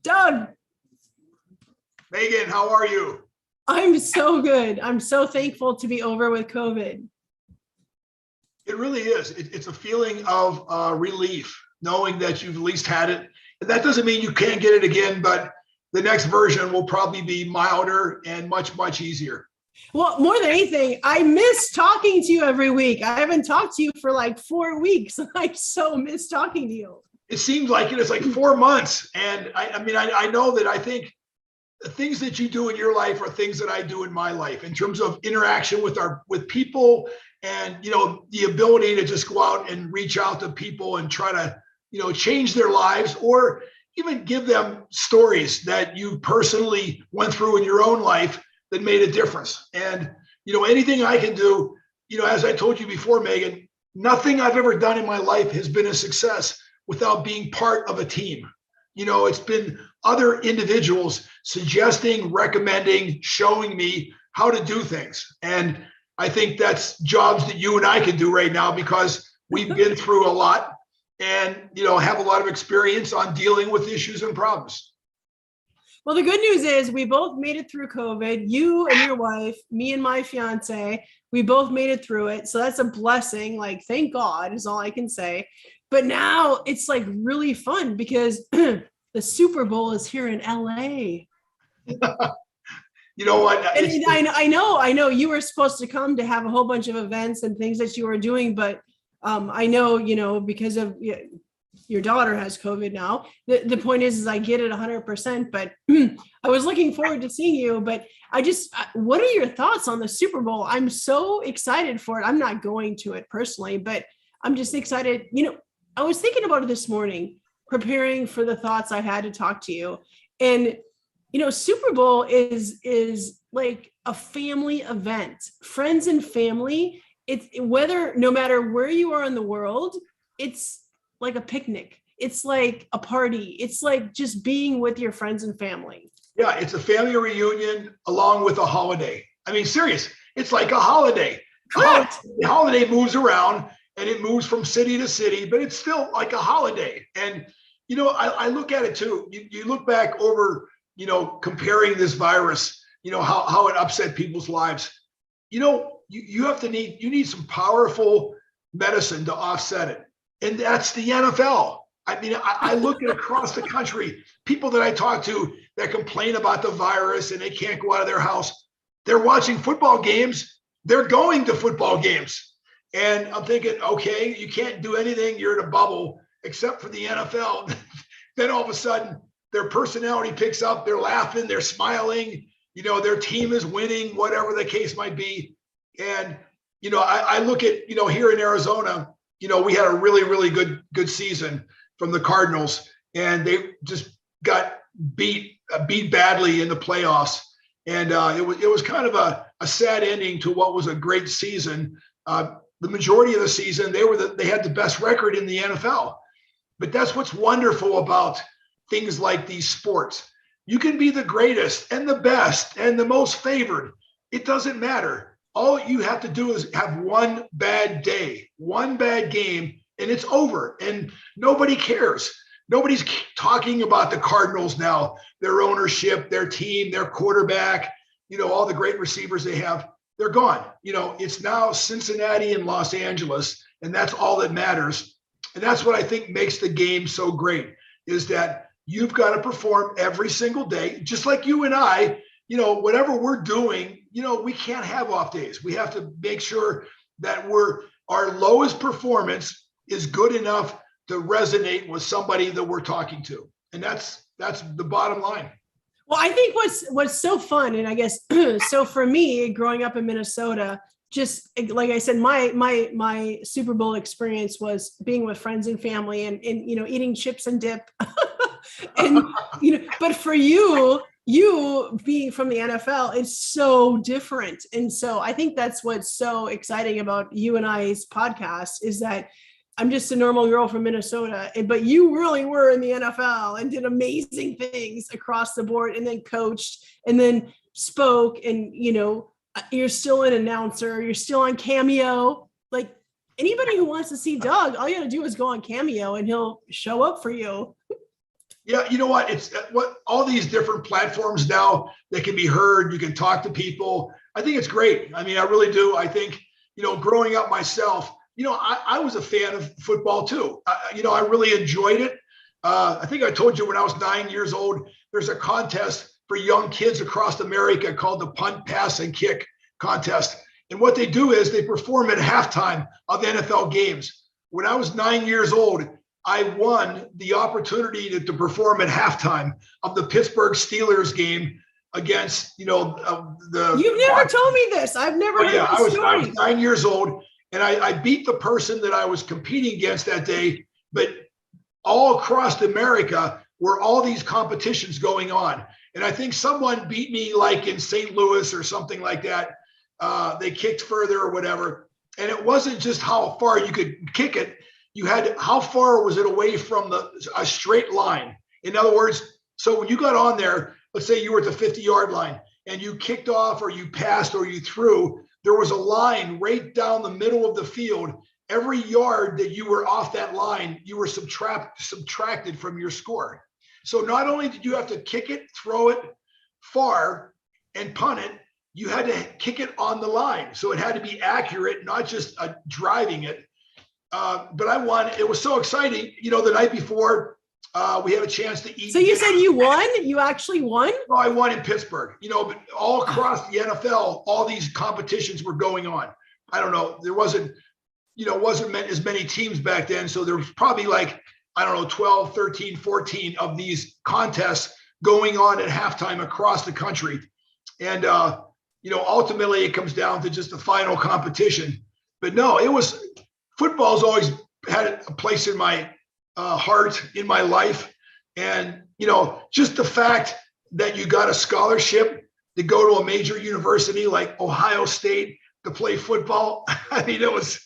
Doug, Megan, how are you? I'm so good. I'm so thankful to be over with COVID. It really is. It's a feeling of relief, knowing that you've at least had it. And that doesn't mean you can't get it again, but the next version will probably be milder and much, much easier. Well, more than anything, I miss talking to you every week. I haven't talked to you for like 4 weeks. I so miss talking to you. It seems like it's like 4 months. And I know that I think the things that you do in your life are things that I do in my life in terms of interaction with people and, the ability to just go out and reach out to people and try to, change their lives or even give them stories that you personally went through in your own life that made a difference. And, anything I can do, as I told you before, Megan, nothing I've ever done in my life has been a success without being part of a team. It's been other individuals suggesting, recommending, showing me how to do things. And I think that's jobs that you and I can do right now because we've been through a lot and, have a lot of experience on dealing with issues and problems. Well, the good news is we both made it through COVID. You and your wife, me and my fiance, we both made it through it. So that's a blessing. Like, thank God is all I can say. But now it's like really fun because the Super Bowl is here in LA. You know what? And I know you were supposed to come to have a whole bunch of events and things that you were doing, but I know, because of your daughter has COVID now. The point is I get it 100%, but I was looking forward to seeing you, but what are your thoughts on the Super Bowl? I'm so excited for it. I'm not going to it personally, but I'm just excited. I was thinking about it this morning, preparing for the thoughts I had to talk to you. And, Super Bowl is like a family event, friends and family. It's no matter where you are in the world, it's like a picnic. It's like a party. It's like just being with your friends and family. Yeah, it's a family reunion along with a holiday. I mean, serious. It's like a holiday. Correct. The holiday moves around and it moves from city to city, but it's still like a holiday. And, I look at it too. You look back over, comparing this virus, how it upset people's lives. You need some powerful medicine to offset it. And that's the NFL. I look at across the country, people that I talk to that complain about the virus and they can't go out of their house. They're watching football games. They're going to football games. And I'm thinking, okay, you can't do anything. You're in a bubble except for the NFL. Then all of a sudden their personality picks up. They're laughing. They're smiling. Their team is winning, whatever the case might be. And, I look at, here in Arizona, we had a really, really good season from the Cardinals, and they just got beat badly in the playoffs. And it was kind of a sad ending to what was a great season. The majority of the season, they had the best record in the NFL. But that's what's wonderful about things like these sports. You can be the greatest and the best and the most favored. It doesn't matter. All you have to do is have one bad day, one bad game, and it's over. And nobody cares. Nobody's talking about the Cardinals now, their ownership, their team, their quarterback, all the great receivers they have. They're gone. It's now Cincinnati and Los Angeles, and that's all that matters. And that's what I think makes the game so great, is that you've got to perform every single day, just like you and I, whatever we're doing, we can't have off days. We have to make sure that our lowest performance is good enough to resonate with somebody that we're talking to. And that's the bottom line. Well, I think what's so fun, and I guess, so for me, growing up in Minnesota, just like I said, my Super Bowl experience was being with friends and family and eating chips and dip. And, but for you being from the NFL is so different. And so I think that's what's so exciting about you and I's podcast is that I'm just a normal girl from Minnesota, but you really were in the NFL and did amazing things across the board, and then coached and then spoke, and you're still an announcer, you're still on Cameo. Like, anybody who wants to see Doug, all you got to do is go on Cameo and he'll show up for you. Yeah, you know what? It's what all these different platforms now that can be heard. You can talk to people. I think it's great. I mean, I really do. I think, growing up myself, I was a fan of football too. I really enjoyed it. I think I told you when I was 9 years old, there's a contest for young kids across America called the Punt, Pass, and Kick contest. And what they do is they perform at halftime of NFL games. When I was 9 years old, I won the opportunity to perform at halftime of the Pittsburgh Steelers game against, the. You've never told me this. I've never heard this story. I was 9 years old, and I beat the person that I was competing against that day. But all across America were all these competitions going on. And I think someone beat me like in St. Louis or something like that. They kicked further or whatever. And it wasn't just how far you could kick it. You had how far was it away from a straight line? In other words, so when you got on there, let's say you were at the 50-yard line and you kicked off or you passed or you threw, there was a line right down the middle of the field. Every yard that you were off that line, you were subtracted from your score. So not only did you have to kick it, throw it far, and punt it, you had to kick it on the line. So it had to be accurate, not just driving it. But I won. It was so exciting. The night before, we had a chance to eat. So you said you won? You actually won? No, I won in Pittsburgh. But all across the NFL, all these competitions were going on. I don't know. There wasn't as many teams back then. So there was probably 12, 13, 14 of these contests going on at halftime across the country. And, ultimately it comes down to just the final competition. But no, football's always had a place in my heart, in my life. And, just the fact that you got a scholarship to go to a major university like Ohio State to play football. I mean, it was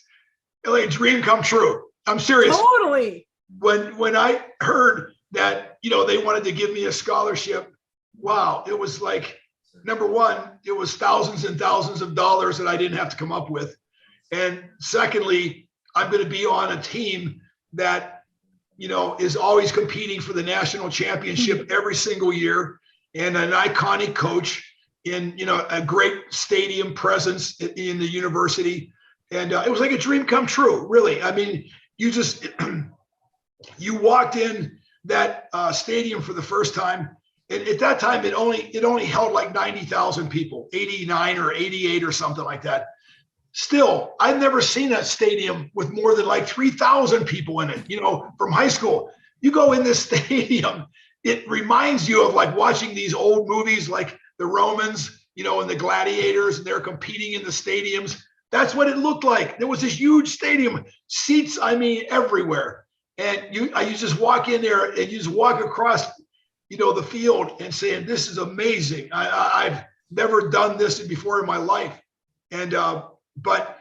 like a dream come true. I'm serious. Totally. When I heard that, they wanted to give me a scholarship, wow, it was like, number one, it was thousands and thousands of dollars that I didn't have to come up with. And secondly, I'm going to be on a team that, is always competing for the national championship every single year, and an iconic coach in, a great stadium presence in the university. And it was like a dream come true, really. I mean, you walked in that stadium for the first time. And at that time, it only held like 90,000 people, 89 or 88 or something like that. Still, I've never seen a stadium with more than like 3,000 people in it, from high school. You go in this stadium, it reminds you of like watching these old movies like the Romans, and the gladiators, and they're competing in the stadiums. That's what it looked like. There was this huge stadium, seats, everywhere. And you just walk in there and you just walk across the field and saying, this is amazing. I've never done this before in my life. And, but,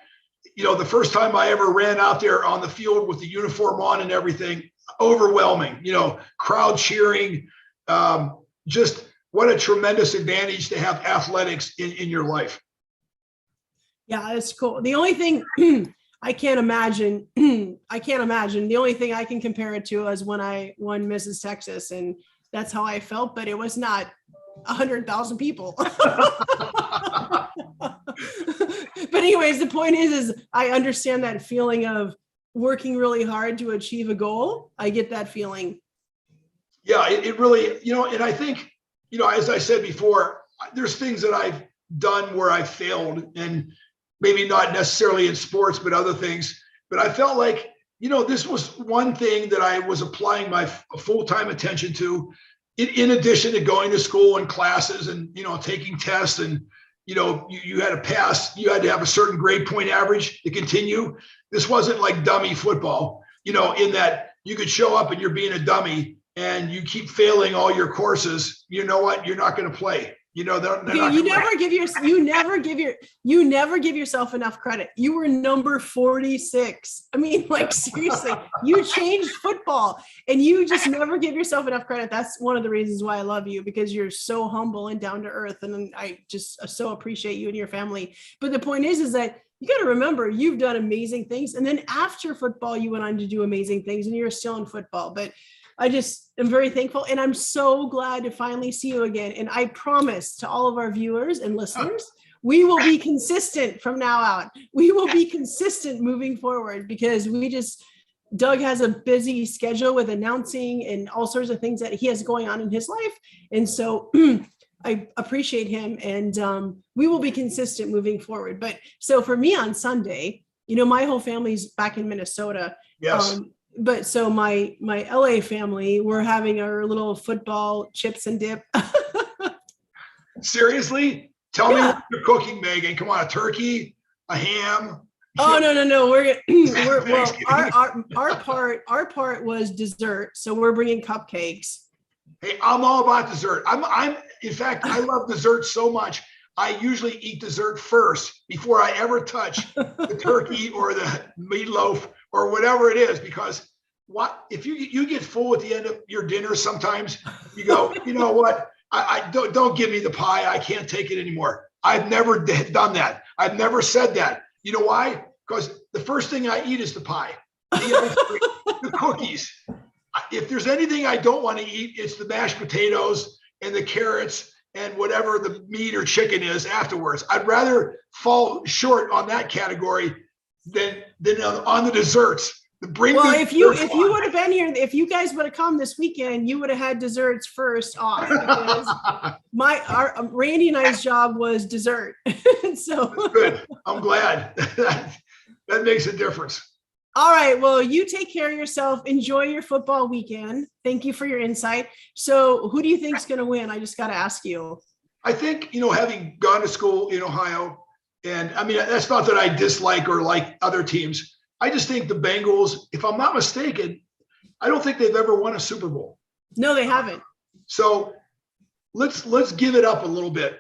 the first time I ever ran out there on the field with the uniform on and everything, overwhelming, crowd cheering, just what a tremendous advantage to have athletics in your life. Yeah, it's cool. The only thing I can't imagine, the only thing I can compare it to is when I won Mrs. Texas, and that's how I felt, but it was not 100,000 people. But anyways, the point is I understand that feeling of working really hard to achieve a goal. I get that feeling. Yeah, it really, and I think, as I said before, there's things that I've done where I failed, and maybe not necessarily in sports, but other things. But I felt like, this was one thing that I was applying my full-time attention to, in addition to going to school and classes and, taking tests, and, you had to pass, you had to have a certain grade point average to continue. This wasn't like dummy football, in that you could show up and you're being a dummy and you keep failing all your courses. You know what? You're not going to play. they're Okay, not. you never give yourself enough credit. You were number 46. I mean, like seriously, you changed football and you just never give yourself enough credit. That's one of the reasons why I love you, because you're so humble and down to earth. And I just so appreciate you and your family. But the point is that you got to remember, you've done amazing things. And then after football, you went on to do amazing things and you're still in football. But I just am very thankful. And I'm so glad to finally see you again. And I promise to all of our viewers and listeners, we will be consistent from now out. We will be consistent moving forward, because Doug has a busy schedule with announcing and all sorts of things that he has going on in his life. And so I appreciate him, and we will be consistent moving forward. But so for me on Sunday, my whole family's back in Minnesota. Yes. But so my LA family, we're having our little football chips and dip. Seriously? Tell me what you're cooking, Megan. Come on, a turkey, a ham. Oh, no. Our part was dessert. So we're bringing cupcakes. Hey, I'm all about dessert. In fact, I love dessert so much. I usually eat dessert first before I ever touch the turkey or the meatloaf or whatever it is, because if you get full at the end of your dinner, sometimes you go, you know what? I don't give me the pie. I can't take it anymore. I've never done that. I've never said that. You know why? Because the first thing I eat is the pie, the ice cream, the cookies. If there's anything I don't want to eat, it's the mashed potatoes and the carrots and whatever the meat or chicken is afterwards. I'd rather fall short on that category than on the desserts. If you would have been here, if you guys would have come this weekend, you would have had desserts first off, because Randy and I's job was dessert. So good. I'm glad. That makes a difference. All right. Well, you take care of yourself. Enjoy your football weekend. Thank you for your insight. So who do you think is going to win? I just got to ask you. I think, having gone to school in Ohio, and I mean, that's not that I dislike or like other teams. I just think the Bengals, if I'm not mistaken, I don't think they've ever won a Super Bowl. No, they haven't. So let's give it up a little bit.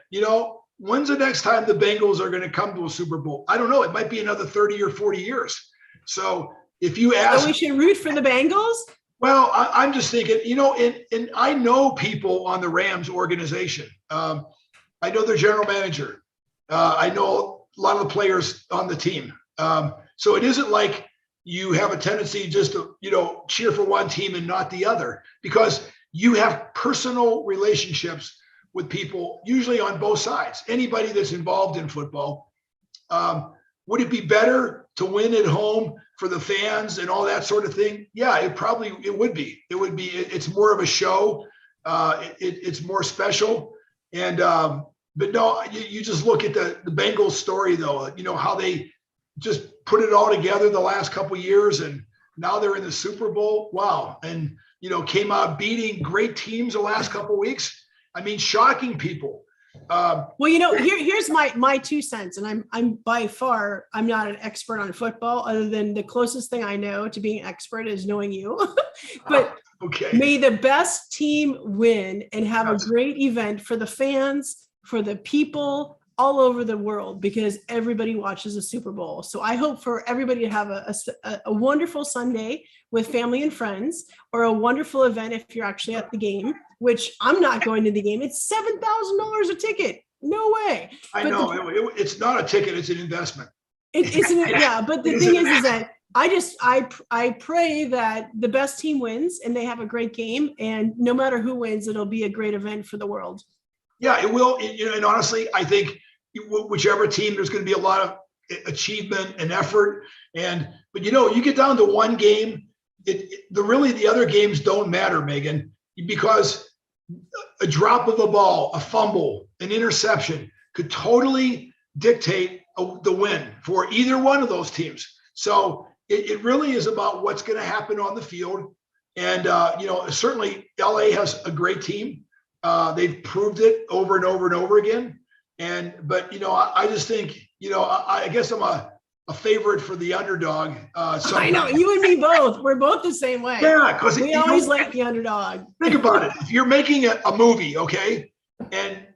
When's the next time the Bengals are going to come to a Super Bowl? I don't know. It might be another 30 or 40 years. So if you ask, so we should root for the Bengals. Well, I'm just thinking, and I know people on the Rams organization. I know their general manager. I know a lot of the players on the team. So it isn't like you have a tendency just to, cheer for one team and not the other, because you have personal relationships with people, usually on both sides. Anybody that's involved in football. Would it be better to win at home for the fans and all that sort of thing? Yeah, it would be. It's more of a show. It's more special. And, but no, you just look at the Bengals story though, how they just put it all together the last couple of years, and now they're in the Super Bowl. Wow. And, came out beating great teams the last couple of weeks. I mean, shocking people. Well, here's my 2 cents, and I'm by far, I'm not an expert on football, other than the closest thing I know to being an expert is knowing you. But okay. May the best team win and have a great event for the fans, for the people all over the world, because everybody watches the Super Bowl. So I hope for everybody to have a wonderful Sunday with family and friends, or a wonderful event if you're actually at the game, which I'm not going to the game. It's $7,000 a ticket. No way. I know. It's not a ticket. It's an investment. Yeah. But the thing is that I pray that the best team wins and they have a great game. And no matter who wins, it'll be a great event for the world. Yeah, it will. And honestly, I think whichever team, there's going to be a lot of achievement and effort. But you get down to one game, the other games don't matter, Megan, because a drop of a ball, a fumble, an interception could totally dictate the win for either one of those teams. So it really is about what's going to happen on the field. And, certainly LA has a great team. They've proved it over and over and over again. But I just think, I guess I'm a favorite for the underdog. I know, you and me both. We're both the same way. Yeah, because we always like the underdog. Think about it. If you're making a movie, okay, and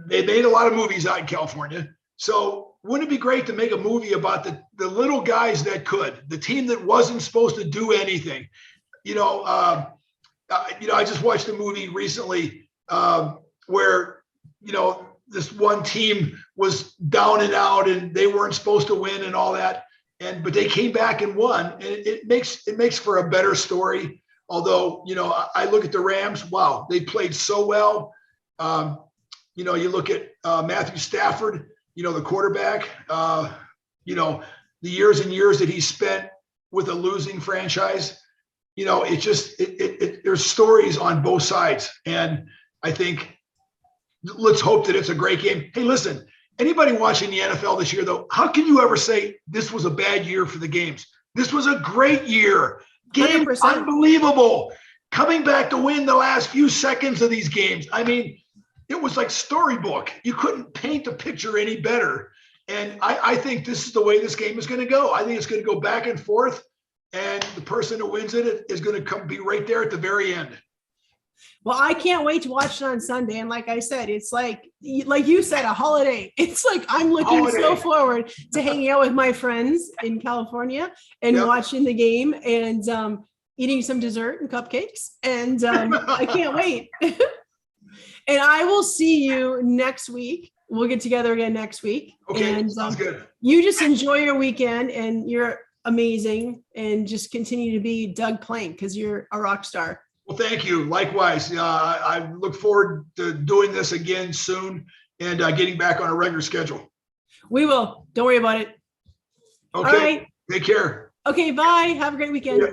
they made a lot of movies out in California. So wouldn't it be great to make a movie about the little guys that could, the team that wasn't supposed to do anything? I just watched a movie recently where, this one team was down and out and they weren't supposed to win and all that. But they came back and won. And it makes for a better story. Although, I look at the Rams, wow, they played so well. You look at Matthew Stafford, the quarterback, the years and years that he spent with a losing franchise, there's stories on both sides. And I think let's hope that it's a great game. Hey, listen, anybody watching the NFL this year, though, how can you ever say this was a bad year for the games? This was a great year. Game 100%. Unbelievable. Coming back to win the last few seconds of these games. I mean, it was like storybook. You couldn't paint the picture any better. And I think this is the way this game is going to go. I think it's going to go back and forth. And the person who wins it is going to be right there at the very end. Well, I can't wait to watch it on Sunday. And like I said, it's like you said, a holiday. It's like I'm looking so forward to hanging out with my friends in California and watching the game and eating some dessert and cupcakes. And I can't wait. And I will see you next week. We'll get together again next week. Okay, and, sounds good. You just enjoy your weekend and you're amazing. And just continue to be Doug Plank because you're a rock star. Well, thank you. Likewise. I look forward to doing this again soon and getting back on a regular schedule. We will. Don't worry about it. Okay. All right. Take care. Okay. Bye. Have a great weekend. Yeah.